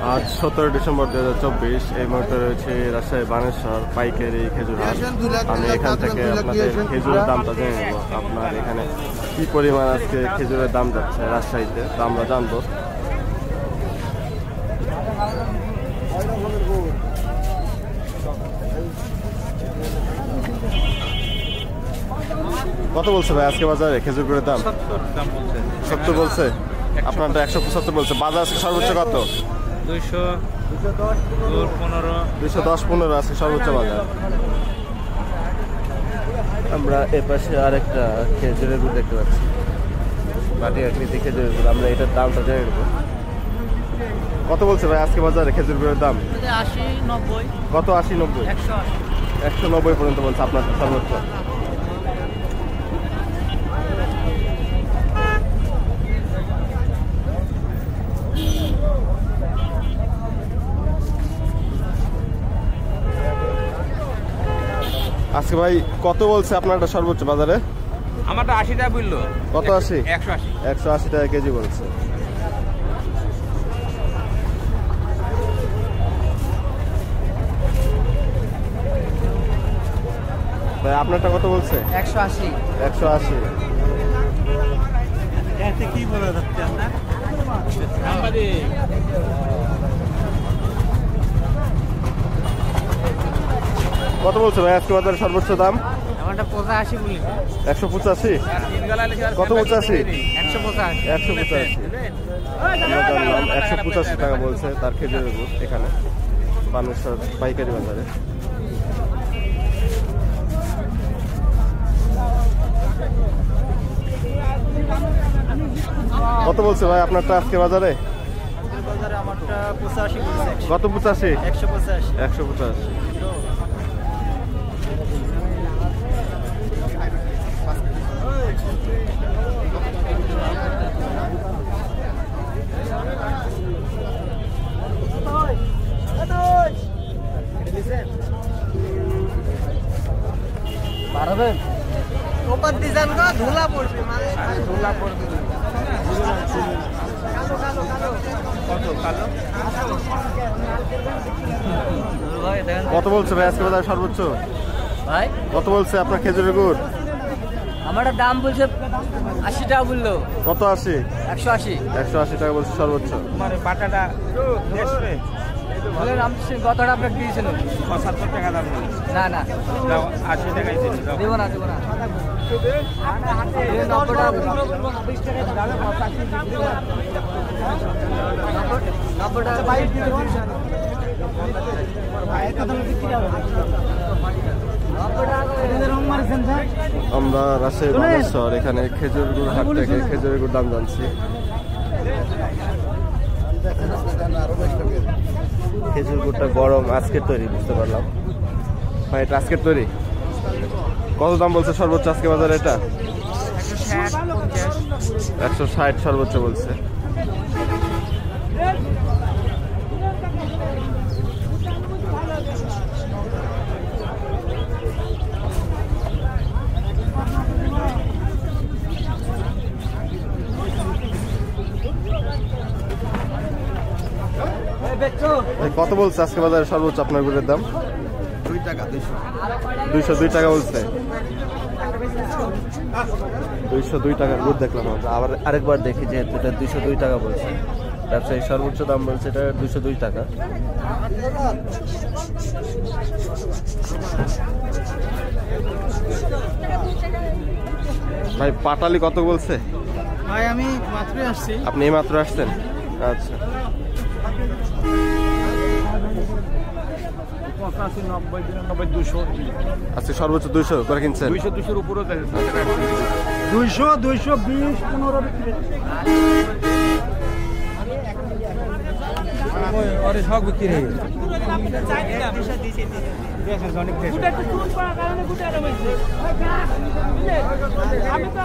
আজ 17 ডিসেম্বর 2024। এই মুহূর্তে রয়েছে রাজশাহী বানেশ্বর পাইকারি খেজুর হাট। আমি এখান থেকে আপনাদের খেজুরের দামটা জেনে নেব। আপনার এখানে কি পরিমাণ আজকে খেজুরের দাম যাচ্ছে রাজশাহীতে, তা আমরা জানবো। কত বলছে ভাই আজকে বাজারে খেজুর গুড়ের দাম? 70 বলছে। আপনারটা 175 বলছে। বাজার আজকে সর্বোচ্চ কত? 210-15 আজকে সর্বোচ্চ বাজার। আমরা এপাশে আরেকটা খেজুরের গুড় দেখতে পাচ্ছি, মাটি আকৃতি খেজুরের গুড়। আমরা এটার দামটা জেনে নেব। কত বলছে ভাই আজকে বাজারে খেজুর গুড়ের দাম? 80-90। কত? 80-90? 190 পর্যন্ত বলছে আপনার সর্বোচ্চ। আজকে ভাই কত বলছে আপনারটা সর্বোচ্চ বাজারে? আমারটা 80 টাকা বললো। কত? 80? 180 টাকা কেজি বলছে। ভাই আপনারটা কত বলছে? 180। 180। কি বলে যাচ্ছে আপনার? কত বলছে ভাই আজকে বাজারে সর্বোচ্চ দাম? আমারটা 85 বলি। 185? কত? 85? 185। 185 185 টাকা বলছে তার খেজুরের গুড় এখানে বানেশ্বর পাইকারি বাজারে। কত বলছে ভাই আপনারটা আজকে বাজারে? আমারটা 85 বলছে। কত? 85? 185। 185। পারবেন? ওপর ডিজাইন কো ধুলা পড়বে, মানে ধুলা পড়বে। কত বলছে ভাই আজকে বাজারে সর্বোচ্চ? ভাই কত বলছে আপনার খেজুরের গুড়? আমার দাম বলছে 80 টাকা বললো। কত? 80? 180। 180 টাকা বলছে সর্বোচ্চ। মানে বাটাটা দেশে বলেন আমি কতটা আপনাকে দিয়েছেন? 75 টাকা দাম। না না, 80 টাকাই দিন। দেব না। 90 টাকা। 90 টাকা বাইক দিতে দিয়েছেন। আমরা রাজশাহী বানেশ্বর এখানে খেজুর গুড় হাট থেকে খেজুরের গুড় দাম জানছি। খেজুর গুড়টা গরম আজকের তৈরি, বুঝতে পারলাম ভাই। এটা আজকের তৈরি। কত দাম বলছে সর্বোচ্চ আজকে বাজারে? এটা 160 সর্বোচ্চ বলছে। কত বলছে আজকে বাজারে সর্বোচ্চ আপনার গুড়ের দাম? 2 টাকা। 202 টাকা বলছে। 202 টাকার গুড় দেখলাম আমরা। আবার আরেকবার দেখি, যেহেতু এটা 202 টাকা বলছে, ব্যবসায়ী সর্বোচ্চ দাম বলছে এটা 202 টাকা। ভাই পাটালি কত বলছে? ভাই আমি মাত্রই আসছি। আপনি এই মাত্র আসছেন? আচ্ছা। 85, 90, 99, 200। আজকে সর্বোচ্চ 200 করে কিনছেন? 200-200 উপরে 200, 220, 15 বিক্রি। আরে সব বিক্রি হয়ে গেছে। আমি তো